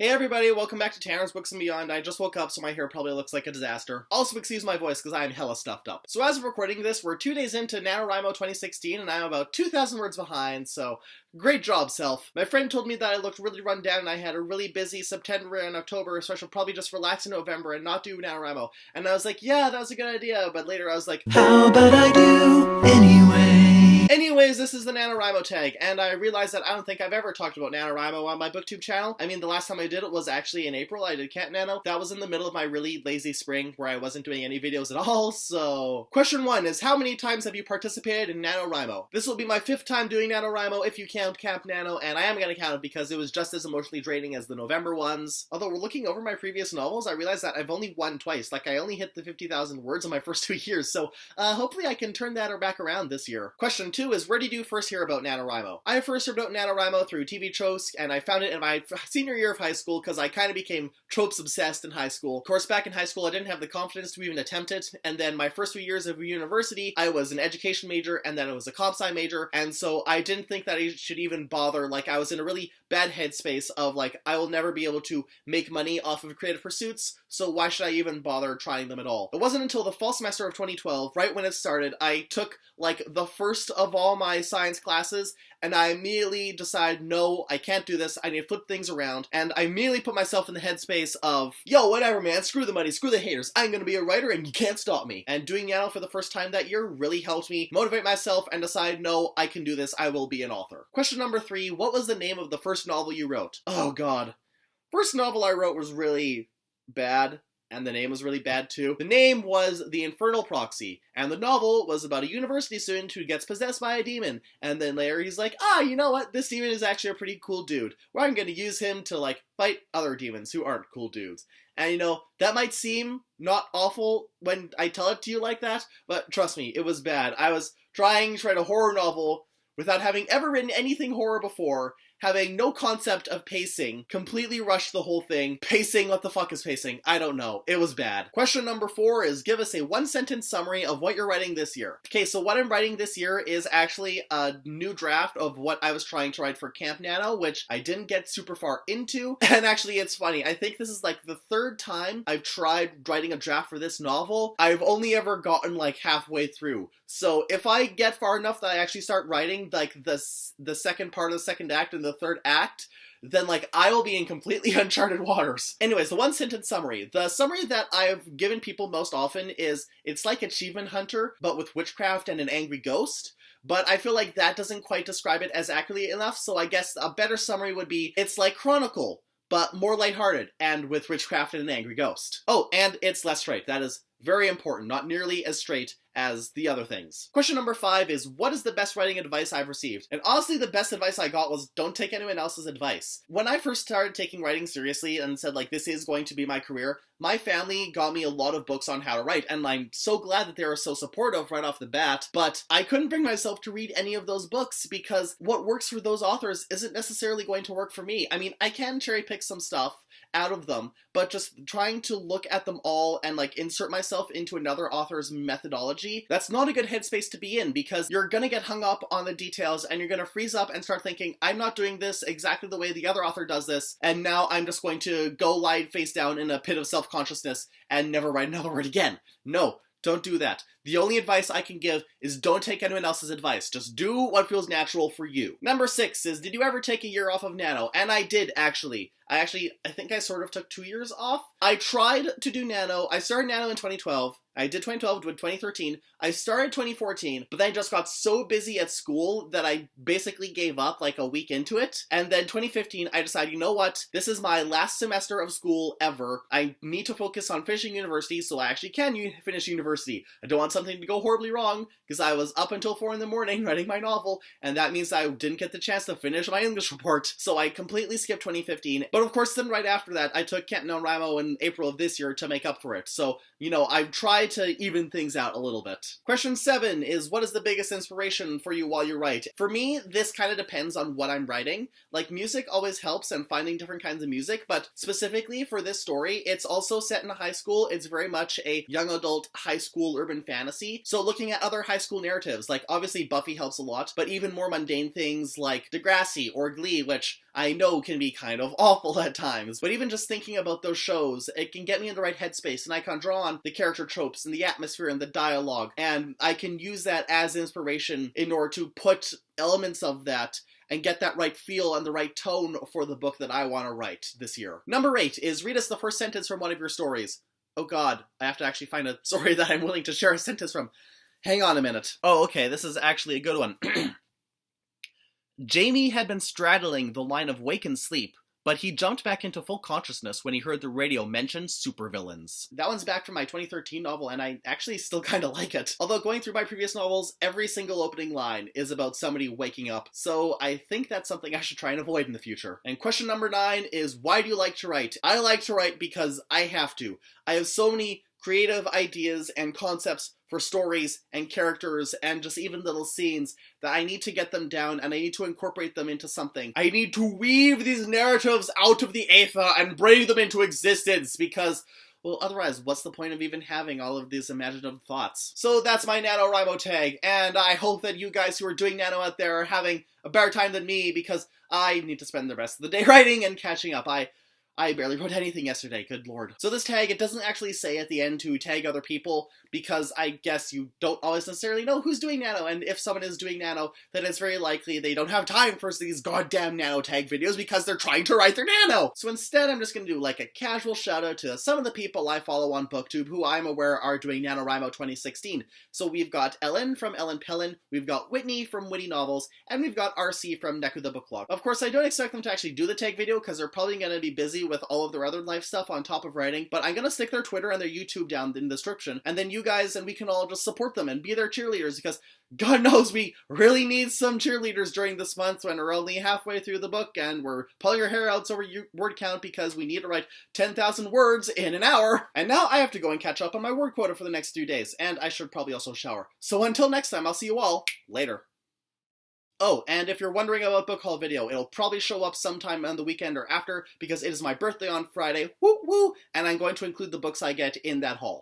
Hey everybody, welcome back to Tanner's Books and Beyond. I just woke up, so my hair probably looks like a disaster. Also, excuse my voice, because I am hella stuffed up. So as of recording this, we're 2 days into NaNoWriMo 2016, and I'm about 2,000 words behind, so great job, self. My friend told me that I looked really run down, and I had a really busy September and October, so I should probably just relax in November and not do NaNoWriMo. And I was like, yeah, that was a good idea, but later I was like, how about I do anyway? Anyways, this is the NaNoWriMo tag, and I realized that I don't think I've ever talked about NaNoWriMo on my booktube channel. I mean, the last time I did it was actually in April. I did Can't Nano. That was in the middle of my really lazy spring where I wasn't doing any videos at all, so... Question 1 is, how many times have you participated in NaNoWriMo? This will be my 5th time doing NaNoWriMo if you count Camp Nano, and I am going to count it because it was just as emotionally draining as the November ones. Although, we're looking over my previous novels, I realized that I've only won twice. Like, I only hit the 50,000 words in my first 2 years, so hopefully I can turn that back around this year. Question 2 is, where did you first hear about NaNoWriMo? I first heard about NaNoWriMo through TV tropes, and I found it in my senior year of high school because I kind of became tropes obsessed in high school. Of course, back in high school, I didn't have the confidence to even attempt it, and then my first few years of university, I was an education major, and then I was a comp-sci major, and so I didn't think that I should even bother. Like, I was in a really bad headspace of, like, I will never be able to make money off of creative pursuits, so why should I even bother trying them at all? It wasn't until the fall semester of 2012, right when it started, I took, like, the first of all my science classes, and I immediately decided, no, I can't do this, I need to flip things around, and I immediately put myself in the headspace of, yo, whatever man, screw the money, screw the haters, I'm gonna be a writer and you can't stop me. And doing Nano for the first time that year really helped me motivate myself and decide, no, I can do this, I will be an author. Question number 3, what was the name of the first novel you wrote? Oh god. First novel I wrote was really bad. And the name was really bad too. The name was The Infernal Proxy, and the novel was about a university student who gets possessed by a demon, and then later he's like, you know what, this demon is actually a pretty cool dude, where I'm gonna use him to, like, fight other demons who aren't cool dudes. And, you know, that might seem not awful when I tell it to you like that, but trust me, it was bad. I was trying to write a horror novel without having ever written anything horror before, having no concept of pacing, completely rushed the whole thing. Pacing, what the fuck is pacing? I don't know. It was bad. Question number 4 is, give us a 1-sentence summary of what you're writing this year. Okay, so what I'm writing this year is actually a new draft of what I was trying to write for Camp Nano, which I didn't get super far into. And actually, it's funny. I think this is like the 3rd time I've tried writing a draft for this novel. I've only ever gotten like halfway through. So if I get far enough that I actually start writing like the second part of the second act and the 3rd act, then, like, I will be in completely uncharted waters. Anyways, the 1-sentence summary. The summary that I've given people most often is, it's like Achievement Hunter, but with witchcraft and an angry ghost. But I feel like that doesn't quite describe it as accurately enough, so I guess a better summary would be, it's like Chronicle, but more lighthearted, and with witchcraft and an angry ghost. Oh, and it's less straight. That is very important. Not nearly as straight as the other things. Question number 5 is, what is the best writing advice I've received? And honestly, the best advice I got was, don't take anyone else's advice. When I first started taking writing seriously and said, like, this is going to be my career, my family got me a lot of books on how to write, and I'm so glad that they were so supportive right off the bat, but I couldn't bring myself to read any of those books because what works for those authors isn't necessarily going to work for me. I mean, I can cherry pick some stuff out of them, but just trying to look at them all and, like, insert myself into another author's methodology, that's not a good headspace to be in, because you're gonna get hung up on the details and you're gonna freeze up and start thinking, I'm not doing this exactly the way the other author does this, and now I'm just going to go lie face down in a pit of self-consciousness and never write another word again. No. Don't do that. The only advice I can give is don't take anyone else's advice. Just do what feels natural for you. Number 6 is, did you ever take a year off of Nano? And I did, actually. I think I sort of took 2 years off. I tried to do Nano. I started Nano in 2012. I did 2012 to 2013. I started 2014, but then I just got so busy at school that I basically gave up like a week into it. And then 2015, I decided, you know what? This is my last semester of school ever. I need to focus on finishing university, so I actually can finish university. I don't want something to go horribly wrong, because I was up until 4 in the morning writing my novel, and that means I didn't get the chance to finish my English report. So I completely skipped 2015. But of course, then right after that, I took Can't NaNoWriMo in April of this year to make up for it. So, you know, I've tried to even things out a little bit. Question 7 is, what is the biggest inspiration for you while you write? For me, this kind of depends on what I'm writing. Like, music always helps and finding different kinds of music, but specifically for this story, it's also set in a high school. It's very much a young adult high school urban fantasy. So looking at other high school narratives, like obviously Buffy helps a lot, but even more mundane things like Degrassi or Glee, which I know can be kind of awful at times, but even just thinking about those shows, it can get me in the right headspace, and I can draw on the character tropes and the atmosphere and the dialogue, and I can use that as inspiration in order to put elements of that and get that right feel and the right tone for the book that I want to write this year. Number 8 is read us the first sentence from one of your stories. Oh god, I have to actually find a story that I'm willing to share a sentence from. Hang on a minute. Oh, okay, this is actually a good one. Jamie had been straddling the line of wake and sleep, but he jumped back into full consciousness when he heard the radio mention supervillains. That one's back from my 2013 novel, and I actually still kind of like it. Although going through my previous novels, every single opening line is about somebody waking up, so I think that's something I should try and avoid in the future. And question number 9 is, why do you like to write? I like to write because I have to. I have so many creative ideas and concepts for stories and characters and just even little scenes that I need to get them down and I need to incorporate them into something. I need to weave these narratives out of the aether and bring them into existence because, well, otherwise, what's the point of even having all of these imaginative thoughts? So that's my NaNoWriMo tag, and I hope that you guys who are doing Nano out there are having a better time than me because I need to spend the rest of the day writing and catching up. I barely wrote anything yesterday, good lord. So this tag, it doesn't actually say at the end to tag other people, because I guess you don't always necessarily know who's doing Nano, and if someone is doing Nano, then it's very likely they don't have time for these goddamn Nano tag videos because they're trying to write their Nano! So instead, I'm just gonna do like a casual shout out to some of the people I follow on BookTube who I'm aware are doing NaNoWriMo 2016. So we've got Ellen from EllenPellen, we've got Whitney from WhittyNovels, and we've got RC from NekuTheBookLocke. Of course, I don't expect them to actually do the tag video because they're probably gonna be busy with all of their other life stuff on top of writing, but I'm gonna stick their Twitter and their YouTube down in the description, and then you guys and we can all just support them and be their cheerleaders, because God knows we really need some cheerleaders during this month when we're only halfway through the book and we're pulling our hair out over word count because we need to write 10,000 words in an hour. And now I have to go and catch up on my word quota for the next 2 days, and I should probably also shower. So until next time, I'll see you all later. Oh, and if you're wondering about book haul video, it'll probably show up sometime on the weekend or after because it is my birthday on Friday, woo woo, and I'm going to include the books I get in that haul.